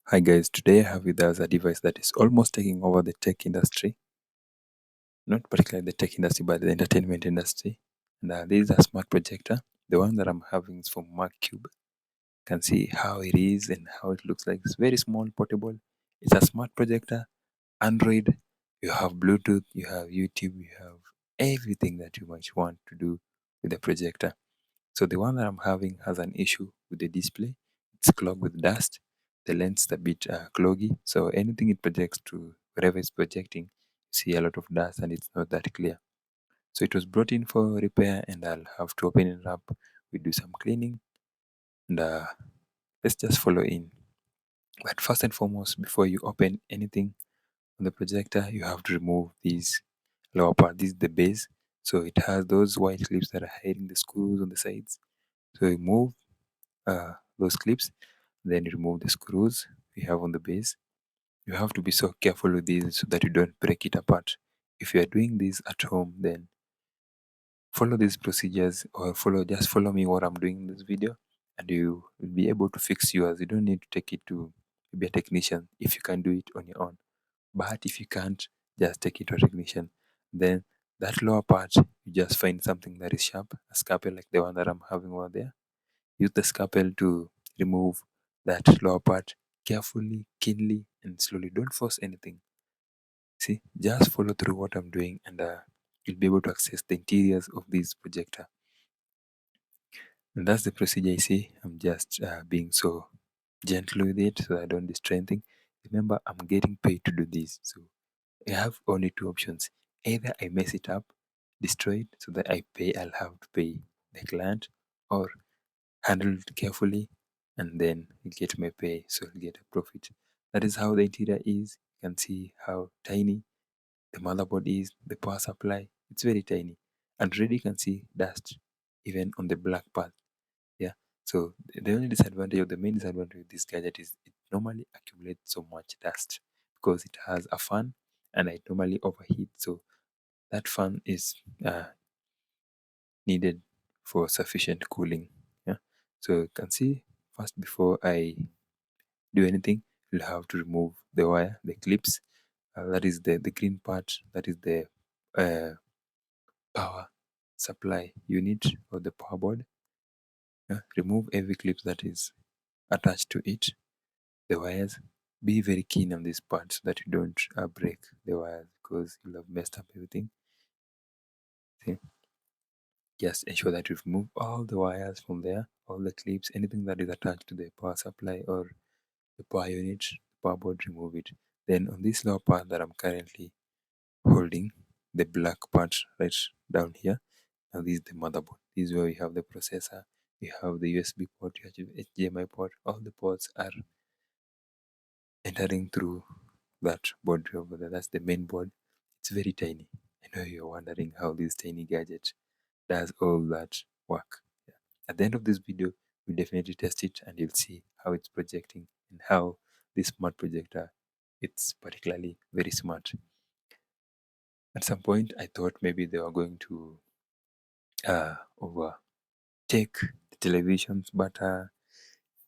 Hi guys, today I have with us a device that is almost taking over the tech industry. Not particularly the tech industry, but the entertainment industry. And this is a smart projector. The one that I'm having is from Magcube. You can see how it is and how it looks like. It's very small, portable. It's a smart projector, Android. You have Bluetooth, you have YouTube, you have everything that you might want to do with the projector. So the one that I'm having has an issue with the display. It's clogged with dust. The lens is a bit cloggy. So anything it projects to wherever it's projecting, you see a lot of dust and it's not that clear. So it was brought in for repair and I'll have to open it up. We do some cleaning and let's just follow in. But first and foremost, before you open anything on the projector, you have to remove these lower part. This is the base. So it has those white clips that are hiding the screws on the sides. So remove those clips, then remove the screws we have on the base. You have to be so careful with these so that you don't break it apart. If you are doing this at home, then follow these procedures or follow me what I'm doing in this video and you will be able to fix yours. You don't need to take it to be a technician if you can do it on your own. But if you can't, just take it to a technician. Then that lower part, you just find something that is sharp, a scalpel like the one that I'm having over there. Use the scalpel to remove that lower part carefully, keenly, and slowly. Don't force anything. See, just follow through what I'm doing, and you'll be able to access the interiors of this projector. And that's the procedure I see. I'm just being so gentle with it so I don't destroy anything. Remember, I'm getting paid to do this. So I have only two options. Either I mess it up, destroy it so that I'll have to pay the client, or handle it carefully and then you get my pay, so you'll get a profit. That is how the interior is. You can see how tiny the motherboard is, the power supply, it's very tiny. And already you can see dust even on the black part. Yeah. So the only disadvantage or the main disadvantage of this gadget is it normally accumulates so much dust because it has a fan and it normally overheat. So that fan is needed for sufficient cooling. Yeah. So you can see first before I do anything, you'll have to remove the wire, the clips. That is the green part, that is the uh, power supply unit or the power board. Remove every clip that is attached to it. The wires, be very keen on this part so that you don't break the wires because you'll have messed up everything. See? Just ensure that you remove all the wires from there, all the clips, anything that is attached to the power supply or the power unit, power board, remove it. Then on this lower part that I'm currently holding, the black part right down here, now this is the motherboard. This is where we have the processor, we have the USB port, we have HDMI port, all the ports are entering through that board over there. That's the main board. It's very tiny. I know you're wondering how this tiny gadget does all that work. Yeah. At the end of this video, we'll definitely test it and you'll see how it's projecting and how this smart projector, it's particularly very smart. At some point, I thought maybe they were going to overtake the televisions, but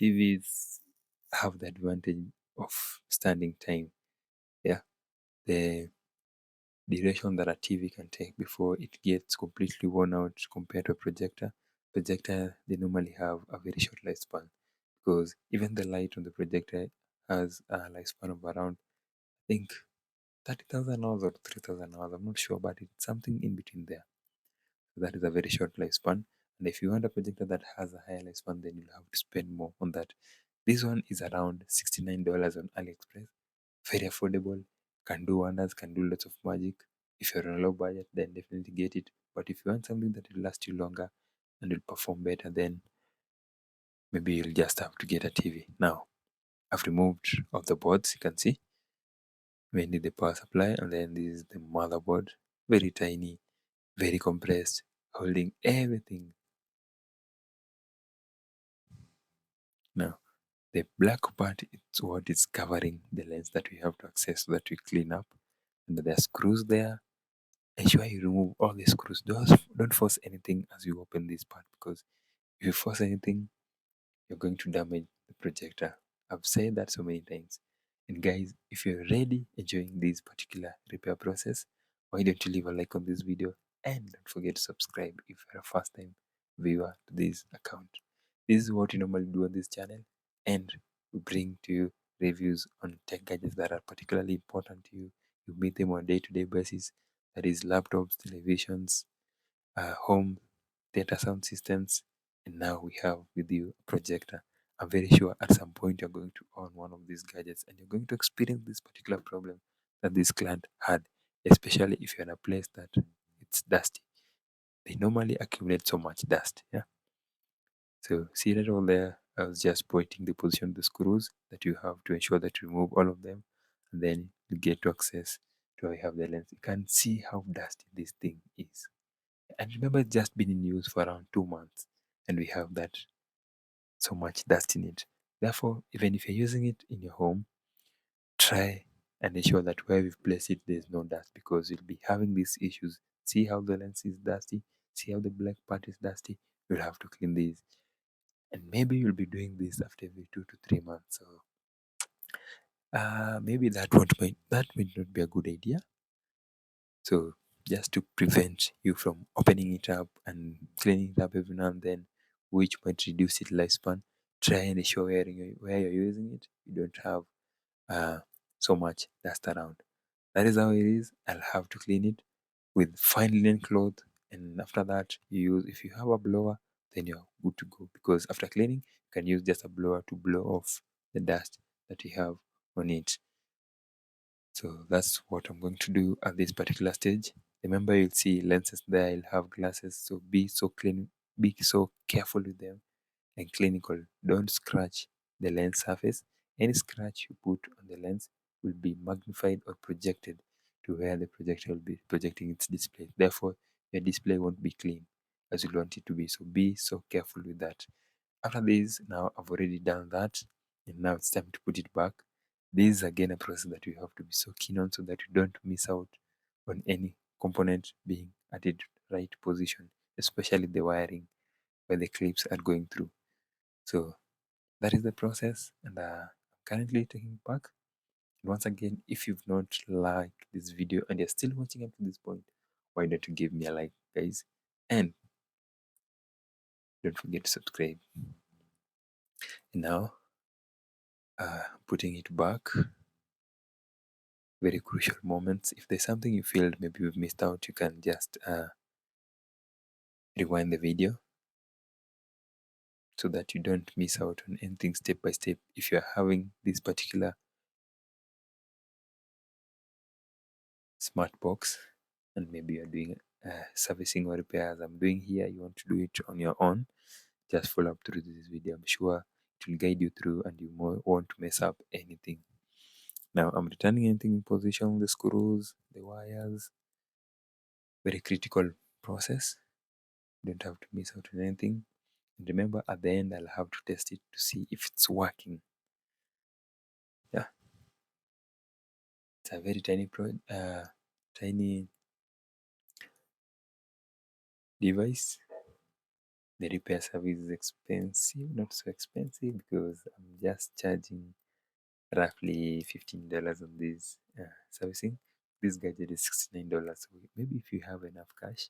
TVs have the advantage of standing time. Yeah, the duration that a TV can take before it gets completely worn out compared to a projector. Projector, they normally have a very short lifespan because even the light on the projector has a lifespan of around, I think, 30,000 hours or 3,000 hours. I'm not sure, but it's something in between there. So that is a very short lifespan. And if you want a projector that has a higher lifespan, then you'll have to spend more on that. This one is around $69 on AliExpress. Very affordable, can do wonders, can do lots of magic. If you're on a low budget, then definitely get it. But if you want something that will last you longer and will perform better, then maybe you'll just have to get a TV. Now, I've removed all the boards, you can see, mainly the power supply, and then this is the motherboard, very tiny, very compressed, holding everything. Now, the black part is what is covering the lens that we have to access so that we clean up. And there are screws there. Ensure you remove all the screws. Don't force anything as you open this part because if you force anything, you're going to damage the projector. I've said that so many times. And guys, if you're ready enjoying this particular repair process, why don't you leave a like on this video and don't forget to subscribe if you're a first time viewer to this account. This is what we normally do on this channel, and we bring to you reviews on tech gadgets that are particularly important to you. You meet them on a day-to-day basis. That is laptops, televisions, home data sound systems, and now we have with you a projector. I'm very sure at some point you're going to own one of these gadgets and you're going to experience this particular problem that this client had, especially if you're in a place that it's dusty. They normally accumulate so much dust. Yeah. So see that all there? I was just pointing the position of the screws that you have to ensure that you remove all of them, and then you get to access to how you have the lens. You can see how dusty this thing is. And remember, it's just been in use for around 2 months, and we have that so much dust in it. Therefore, even if you're using it in your home, try and ensure that where we've placed it, there's no dust, because you'll be having these issues. See how the lens is dusty, see how the black part is dusty. You'll have to clean these, and maybe you'll be doing this after every 2 to 3 months. So, maybe that might not be a good idea. So just to prevent you from opening it up and cleaning it up every now and then, which might reduce its lifespan, try and ensure where you're using it, you don't have uh, so much dust around. That is how it is. I'll have to clean it with fine linen cloth, and after that, if you have a blower, then you're good to go, because after cleaning, you can use just a blower to blow off the dust that you have on it. So that's what I'm going to do at this particular stage. Remember, you'll see lenses there, you'll have glasses, so be so clean, be so careful with them and clinical. Don't scratch the lens surface. Any scratch you put on the lens will be magnified or projected to where the projector will be projecting its display. Therefore, your display won't be clean as you want it to be. So be so careful with that. After this, now I've already done that, and now it's time to put it back. This is again a process that you have to be so keen on so that you don't miss out on any component being at its right position, especially the wiring where the clips are going through. So that is the process, and I'm currently taking it back. And once again, if you've not liked this video and you're still watching up to this point, why don't you give me a like, guys? And don't forget to subscribe. And now, putting it back, very crucial moments. If there's something you feel maybe you've missed out, you can just rewind the video so that you don't miss out on anything step by step. If you're having this particular smart box and maybe you're doing servicing or repairs I'm doing here, you want to do it on your own, just follow up through this video. I'm sure it will guide you through and you won't mess up anything. Now I'm returning anything in position, the screws, the wires. Very critical process. Don't have to miss out on anything. And remember, at the end, I'll have to test it to see if it's working. Yeah, it's a very tiny device. The repair service is expensive, not so expensive, because I'm just charging roughly $15 on this servicing. This gadget is $69. So maybe if you have enough cash,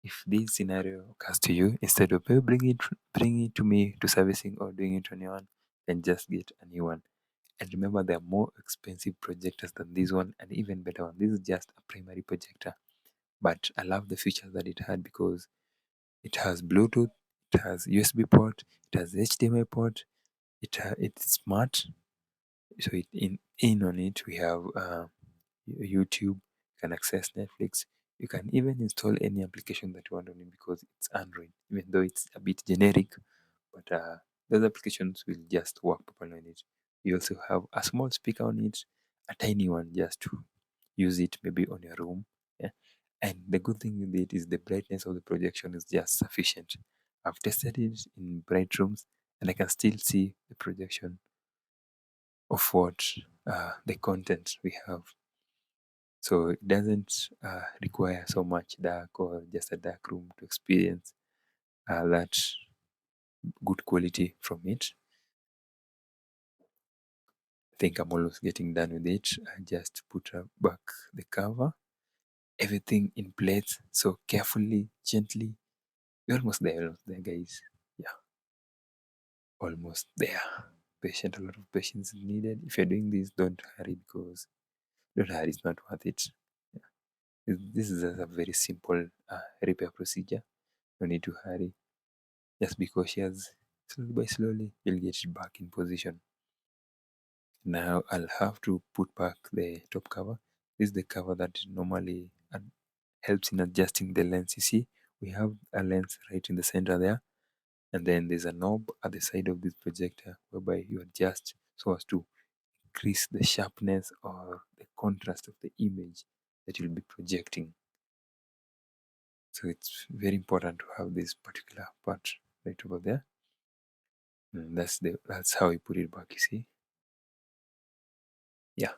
if this scenario occurs to you, instead of maybe bring it to me to servicing or doing it on your own, then just get a new one. And remember, there are more expensive projectors than this one, and even better one. This is just a primary projector, but I love the features that it had, because it has Bluetooth, it has USB port, it has HDMI port, it's smart. So in on it we have YouTube. You can access Netflix. You can even install any application that you want on it, because it's Android, even though it's a bit generic, but those applications will just work properly on it. You also have a small speaker on it, a tiny one, just to use it maybe on your room. Yeah. And the good thing with it is the brightness of the projection is just sufficient. I've tested it in bright rooms and I can still see the projection of what the content we have. So it doesn't require so much dark or just a dark room to experience that good quality from it. think I'm almost getting done with it. I just put back the cover, everything in place, so carefully, gently. We're almost there, guys. Yeah, almost there. Patient, a lot of patience is needed. If you're doing this, don't hurry, because don't hurry, it's not worth it. Yeah. This is a very simple repair procedure. No need to hurry. Just be cautious. Slowly by slowly, you'll get it back in position. Now I'll have to put back the top cover. This is the cover that normally helps in adjusting the lens. You see, we have a lens right in the center there, and then there's a knob at the side of this projector whereby you adjust so as to increase the sharpness or the contrast of the image that you'll be projecting. So it's very important to have this particular part right over there. And that's how we put it back, you see. Yeah.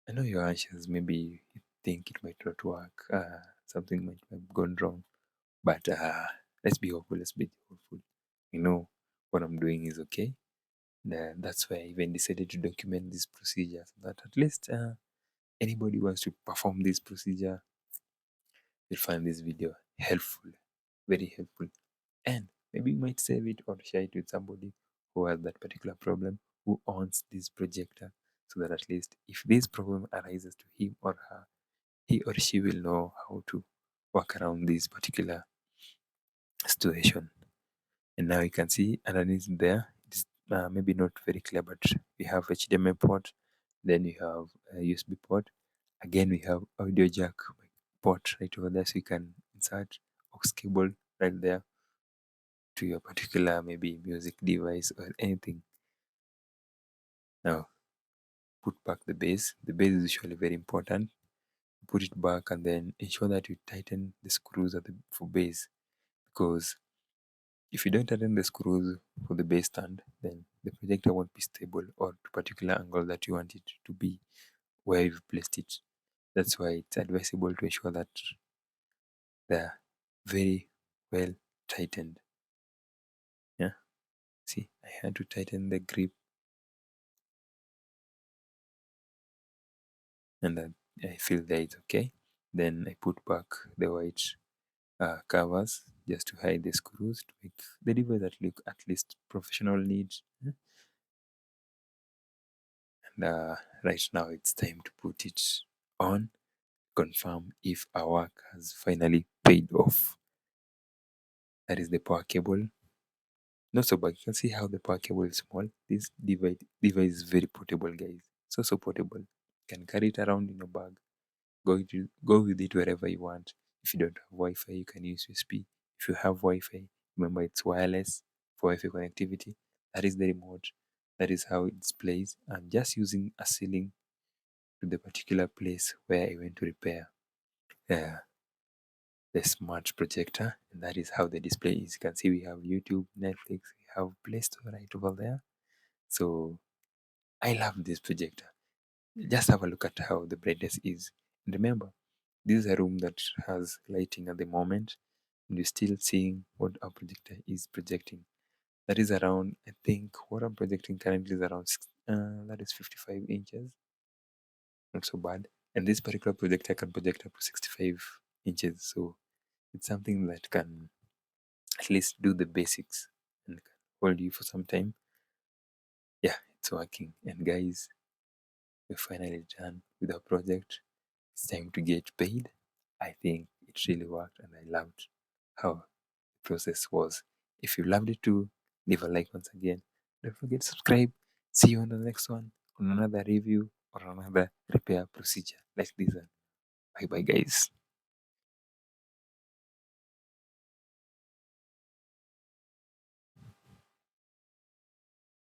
I know you're anxious, maybe you think it might not work, something might have gone wrong. But let's be hopeful, let's be hopeful. You know what I'm doing is okay. That's why I even decided to document this procedure, so that at least anybody who wants to perform this procedure will find this video helpful, very helpful. And maybe you might save it or share it with somebody who has that particular problem, who owns this projector, so that at least if this problem arises to him or her, he or she will know how to work around this particular situation. And now you can see underneath there, it's maybe not very clear, but we have HDMI port, then we have a USB port, again we have audio jack port right over there, so you can insert aux cable right there to your particular maybe music device or anything. Now put back the base. The base is usually very important. Put it back and then ensure that you tighten the screws at the for base, because if you don't tighten the screws for the base stand, then the projector won't be stable or to particular angle that you want it to be where you've placed it. That's why it's advisable to ensure that they're very well tightened. Yeah. See, I had to tighten the grip, and then I feel that it's okay. Then I put back the white covers just to hide the screws to make the device that look at least professional needs. And right now it's time to put it on, confirm if our work has finally paid off. That is the power cable. Not so bad. You can see how the power cable is small. This device is very portable, guys. So portable. You can carry it around in a bag. Go with it wherever you want. If you don't have Wi-Fi, you can use USB. If you have Wi-Fi, remember it's wireless for Wi-Fi connectivity. That is the remote. That is how it displays. I'm just using a ceiling to the particular place where I went to repair the smart projector, and that is how the display is. You can see we have YouTube, Netflix, we have Play Store right over there. So I love this projector. Just have a look at how the brightness is. And remember, this is a room that has lighting at the moment, and you're still seeing what our projector is projecting. That is around, I think, what I'm projecting currently is around that is 55 inches. Not so bad. And this particular projector can project up to 65 inches. So it's something that can at least do the basics and can hold you for some time. Yeah, it's working. And guys, we're finally done with our project. It's time to get paid. I think it really worked and I loved how the process was. If you loved it too, leave a like once again. Don't forget to subscribe. See you on the next one, on another review or another repair procedure like this one. Bye bye, guys.